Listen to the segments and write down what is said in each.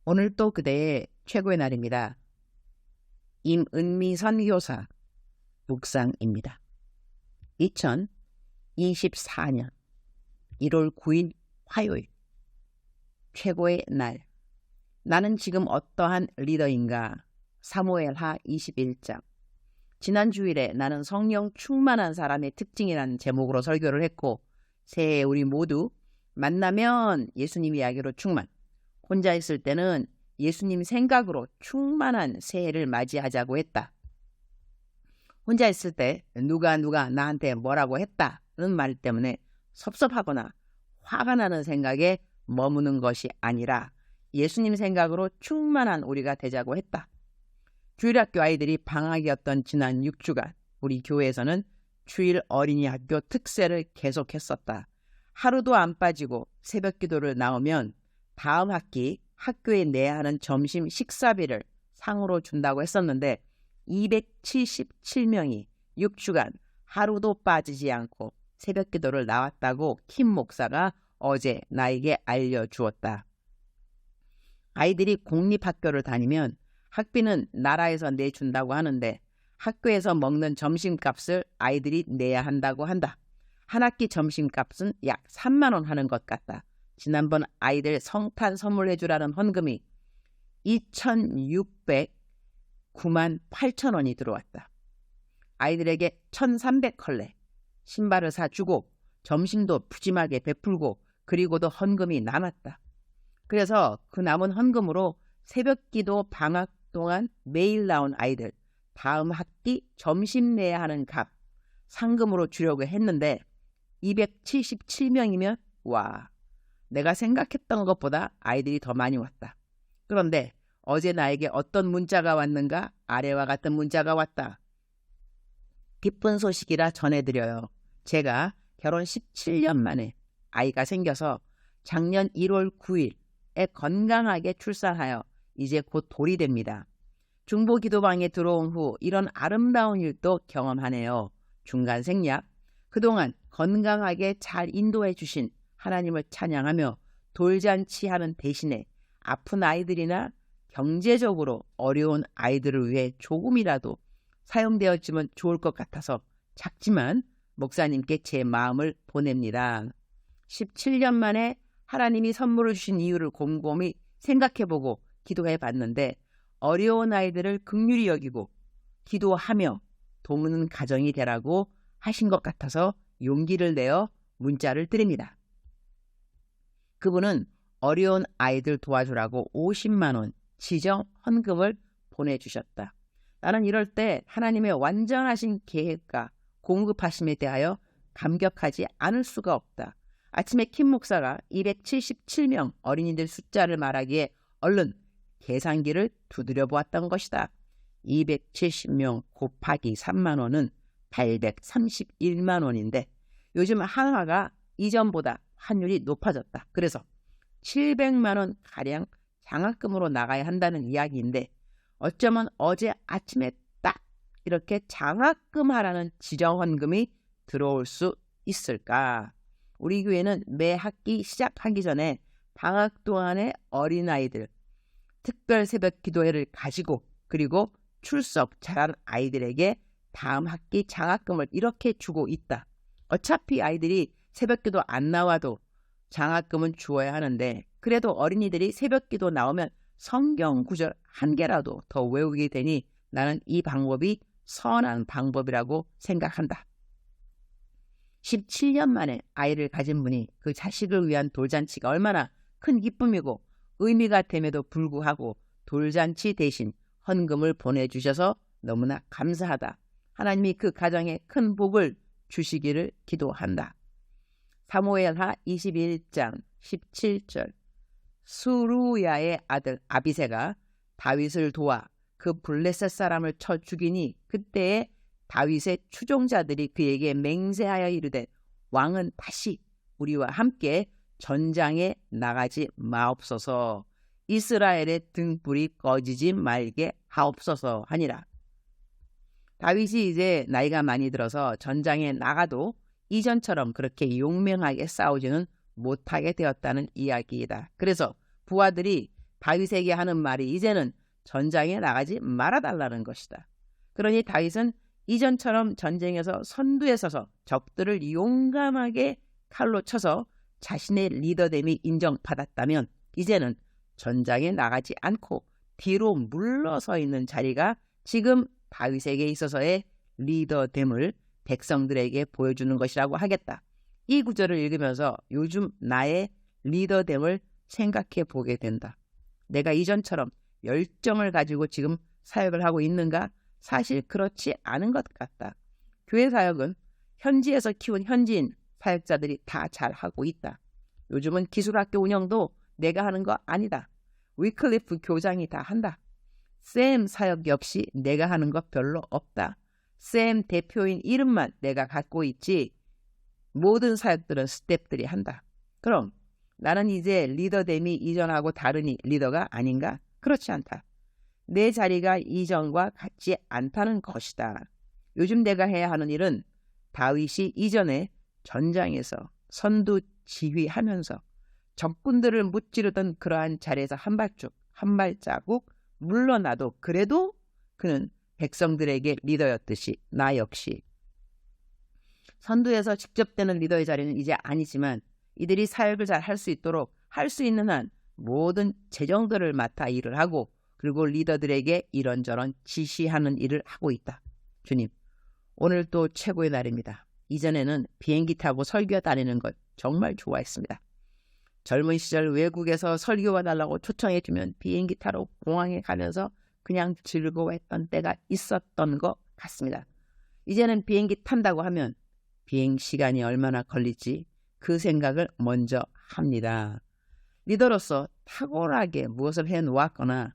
오늘 또 그대의 최고의 날입니다. 임은미 선교사 묵상입니다. 2024년 1월 9일 화요일 최고의 날. 나는 지금 어떠한 리더인가? 사무엘하 21장. 지난 주일에 나는 성령 충만한 사람의 특징이라는 제목으로 설교를 했고, 새해 우리 모두 만나면 예수님 이야기로 충만, 혼자 있을 때는 예수님 생각으로 충만한 새해를 맞이하자고 했다. 혼자 있을 때 누가 나한테 뭐라고 했다는 말 때문에 섭섭하거나 화가 나는 생각에 머무는 것이 아니라 예수님 생각으로 충만한 우리가 되자고 했다. 주일학교 아이들이 방학이었던 지난 6주간 우리 교회에서는 주일 어린이 학교 특세를 계속했었다. 하루도 안 빠지고 새벽 기도를 나오면 다음 학기 학교에 내야 하는 점심 식사비를 상으로 준다고 했었는데 277명이 6주간 하루도 빠지지 않고 새벽 기도를 나왔다고 킴 목사가 어제 나에게 알려주었다. 아이들이 공립학교를 다니면 학비는 나라에서 내준다고 하는데 학교에서 먹는 점심값을 아이들이 내야 한다고 한다. 한 학기 점심값은 약 3만 원 하는 것 같다. 지난번 아이들 성탄 선물해주라는 헌금이 2,609만 8천 원이 들어왔다. 아이들에게 1,300컬레 신발을 사주고 점심도 푸짐하게 베풀고 그리고도 헌금이 남았다. 그래서 그 남은 헌금으로 새벽기도 방학 동안 매일 나온 아이들 다음 학기 점심 내야 하는 값 상금으로 주려고 했는데 277명이면 와, 내가 생각했던 것보다 아이들이 더 많이 왔다. 그런데 어제 나에게 어떤 문자가 왔는가? 아래와 같은 문자가 왔다. 기쁜 소식이라 전해드려요. 제가 결혼 17년 만에 아이가 생겨서 작년 1월 9일에 건강하게 출산하여 이제 곧 돌이 됩니다. 중보기도방에 들어온 후 이런 아름다운 일도 경험하네요. 중간 생략. 그동안 건강하게 잘 인도해 주신 하나님을 찬양하며 돌잔치하는 대신에 아픈 아이들이나 경제적으로 어려운 아이들을 위해 조금이라도 사용되었으면 좋을 것 같아서 작지만 목사님께 제 마음을 보냅니다. 17년 만에 하나님이 선물을 주신 이유를 곰곰이 생각해보고 기도해봤는데 어려운 아이들을 긍휼히 여기고 기도하며 돕는 가정이 되라고 하신 것 같아서 용기를 내어 문자를 드립니다. 그분은 어려운 아이들 도와주라고 50만 원 지정 헌금을 보내주셨다. 나는 이럴 때 하나님의 완전하신 계획과 공급하심에 대하여 감격하지 않을 수가 없다. 아침에 킴 목사가 277명 어린이들 숫자를 말하기에 얼른 계산기를 두드려 보았던 것이다. 270명 곱하기 3만 원은 831만 원인데 요즘 한화가 이전보다 환율이 높아졌다. 그래서 700만 원 가량 장학금으로 나가야 한다는 이야기인데 어쩌면 어제 아침에 딱 이렇게 장학금 하라는 지정헌금이 들어올 수 있을까? 우리 교회는 매 학기 시작하기 전에 방학 동안의 어린아이들 특별 새벽 기도회를 가지고 그리고 출석 잘한 아이들에게 다음 학기 장학금을 이렇게 주고 있다. 어차피 아이들이 새벽기도 안 나와도 장학금은 주어야 하는데 그래도 어린이들이 새벽기도 나오면 성경 구절 한 개라도 더 외우게 되니 나는 이 방법이 선한 방법이라고 생각한다. 17년 만에 아이를 가진 분이 그 자식을 위한 돌잔치가 얼마나 큰 기쁨이고 의미가 됨에도 불구하고 돌잔치 대신 헌금을 보내주셔서 너무나 감사하다. 하나님이 그 가정에 큰 복을 주시기를 기도한다. 사무엘하 21장 17절. 수루야의 아들 아비새가 다윗을 도와 그 블레셋 사람을 쳐 죽이니 그때에 다윗의 추종자들이 그에게 맹세하여 이르되 왕은 다시 우리와 함께 전장에 나가지 마옵소서. 이스라엘의 등불이 꺼지지 말게 하옵소서 하니라. 다윗이 이제 나이가 많이 들어서 전장에 나가도 이전처럼 그렇게 용맹하게 싸우지는 못하게 되었다는 이야기이다. 그래서 부하들이 다윗에게 하는 말이 이제는 전장에 나가지 말아달라는 것이다. 그러니 다윗은 이전처럼 전쟁에서 선두에 서서 적들을 용감하게 칼로 쳐서 자신의 리더됨이 인정받았다면 이제는 전장에 나가지 않고 뒤로 물러서 있는 자리가 지금 다윗에게 있어서의 리더됨을 백성들에게 보여주는 것이라고 하겠다. 이 구절을 읽으면서 요즘 나의 리더됨을 생각해 보게 된다. 내가 이전처럼 열정을 가지고 지금 사역을 하고 있는가? 사실 그렇지 않은 것 같다. 교회 사역은 현지에서 키운 현지인 사역자들이 다 잘하고 있다. 요즘은 기술학교 운영도 내가 하는 거 아니다. 위클리프 교장이 다 한다. 샘 사역 역시 내가 하는 거 별로 없다. 샘 대표인 이름만 내가 갖고 있지 모든 사역들은 스태프들이 한다. 그럼 나는 이제 리더됨이 이전하고 다르니 리더가 아닌가? 그렇지 않다. 내 자리가 이전과 같지 않다는 것이다. 요즘 내가 해야 하는 일은 다윗이 이전에 전장에서 선두 지휘하면서 적군들을 무찌르던 그러한 자리에서 한 발자국 물러나도 그래도 그는 백성들에게 리더였듯이 나 역시 선두에서 직접 되는 리더의 자리는 이제 아니지만 이들이 사역을 잘 할 수 있도록 할 수 있는 한 모든 재정들을 맡아 일을 하고 그리고 리더들에게 이런저런 지시하는 일을 하고 있다. 주님, 오늘 또 최고의 날입니다. 이전에는 비행기 타고 설교 다니는 것 정말 좋아했습니다. 젊은 시절 외국에서 설교 와달라고 초청해주면 비행기 타러 공항에 가면서 그냥 즐거워했던 때가 있었던 것 같습니다. 이제는 비행기 탄다고 하면 비행 시간이 얼마나 걸릴지 그 생각을 먼저 합니다. 리더로서 탁월하게 무엇을 해놓았거나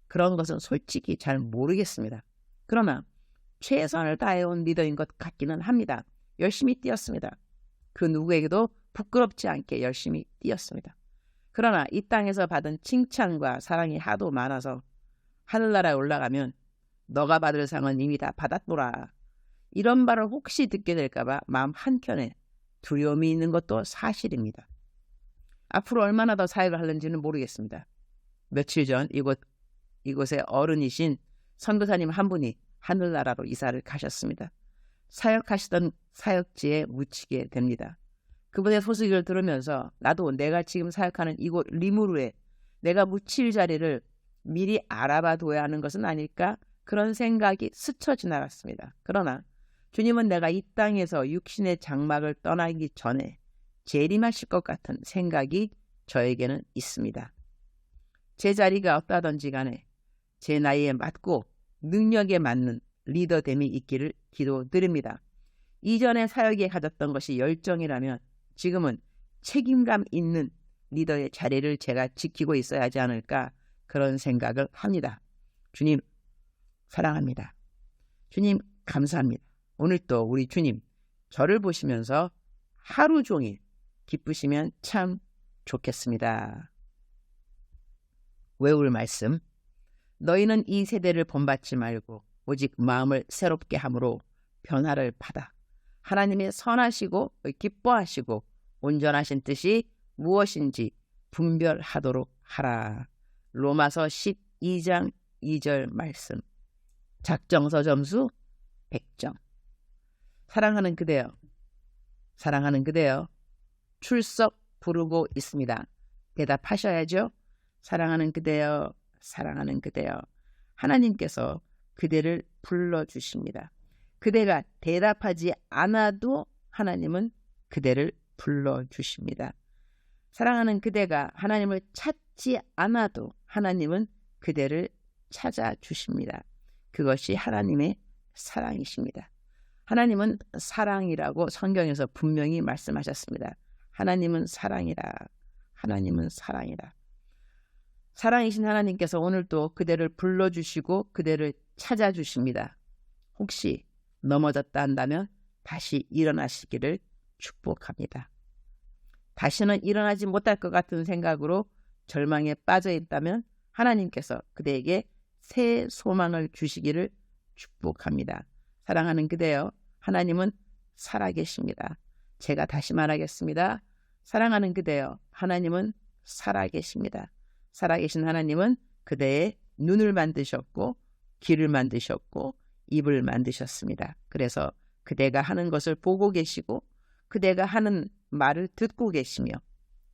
그런 것은 솔직히 잘 모르겠습니다. 그러나 최선을 다해온 리더인 것 같기는 합니다. 열심히 뛰었습니다. 그 누구에게도 부끄럽지 않게 열심히 뛰었습니다. 그러나 이 땅에서 받은 칭찬과 사랑이 하도 많아서 하늘나라에 올라가면 너가 받을 상은 이미 다 받았노라. 이런 말을 혹시 듣게 될까봐 마음 한켠에 두려움이 있는 것도 사실입니다. 앞으로 얼마나 더 사역을 하는지는 모르겠습니다. 며칠 전 이곳의 어른이신 선교사님 한 분이 하늘나라로 이사를 가셨습니다. 사역하시던 사역지에 묻히게 됩니다. 그분의 소식을 들으면서 나도 내가 지금 사역하는 이곳 리무르에 내가 묻힐 자리를 미리 알아봐 둬야 하는 것은 아닐까? 그런 생각이 스쳐 지나갔습니다. 그러나 주님은 내가 이 땅에서 육신의 장막을 떠나기 전에 재림하실 것 같은 생각이 저에게는 있습니다. 제 자리가 어떠하든지 간에 제 나이에 맞고 능력에 맞는 리더됨이 있기를 기도드립니다. 이전에 사역에 가졌던 것이 열정이라면 지금은 책임감 있는 리더의 자리를 제가 지키고 있어야 하지 않을까 그런 생각을 합니다. 주님 사랑합니다. 주님 감사합니다. 오늘 또 우리 주님 저를 보시면서 하루 종일 기쁘시면 참 좋겠습니다. 외울 말씀. 너희는 이 세대를 본받지 말고 오직 마음을 새롭게 함으로 변화를 받아 하나님의 선하시고 기뻐하시고 온전하신 뜻이 무엇인지 분별하도록 하라. 로마서 12장 2절 말씀. 작정서 점수 100점. 사랑하는 그대여, 사랑하는 그대여, 출석 부르고 있습니다. 대답하셔야죠. 사랑하는 그대여, 사랑하는 그대여. 하나님께서 그대를 불러주십니다. 그대가 대답하지 않아도 하나님은 그대를 불러주십니다. 사랑하는 그대가 하나님을 찾지 않아도 하나님은 그대를 찾아주십니다. 그것이 하나님의 사랑이십니다. 하나님은 사랑이라고 성경에서 분명히 말씀하셨습니다. 하나님은 사랑이라. 하나님은 사랑이라. 사랑이신 하나님께서 오늘도 그대를 불러주시고 그대를 찾아주십니다. 혹시 넘어졌다 한다면 다시 일어나시기를 축복합니다. 다시는 일어나지 못할 것 같은 생각으로 절망에 빠져 있다면 하나님께서 그대에게 새 소망을 주시기를 축복합니다. 사랑하는 그대여, 하나님은 살아계십니다. 제가 다시 말하겠습니다. 사랑하는 그대여, 하나님은 살아계십니다. 살아계신 하나님은 그대의 눈을 만드셨고 귀를 만드셨고 입을 만드셨습니다. 그래서 그대가 하는 것을 보고 계시고 그대가 하는 말을 듣고 계시며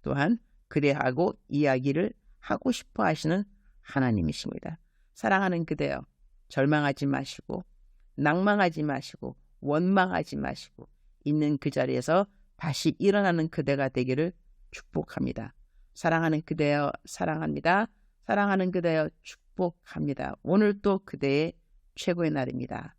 또한 그대하고 이야기를 하고 싶어 하시는 하나님이십니다. 사랑하는 그대여, 절망하지 마시고 낭망하지 마시고 원망하지 마시고 있는 그 자리에서 다시 일어나는 그대가 되기를 축복합니다. 사랑하는 그대여 사랑합니다. 사랑하는 그대여 축복합니다. 오늘도 그대의 최고의 날입니다.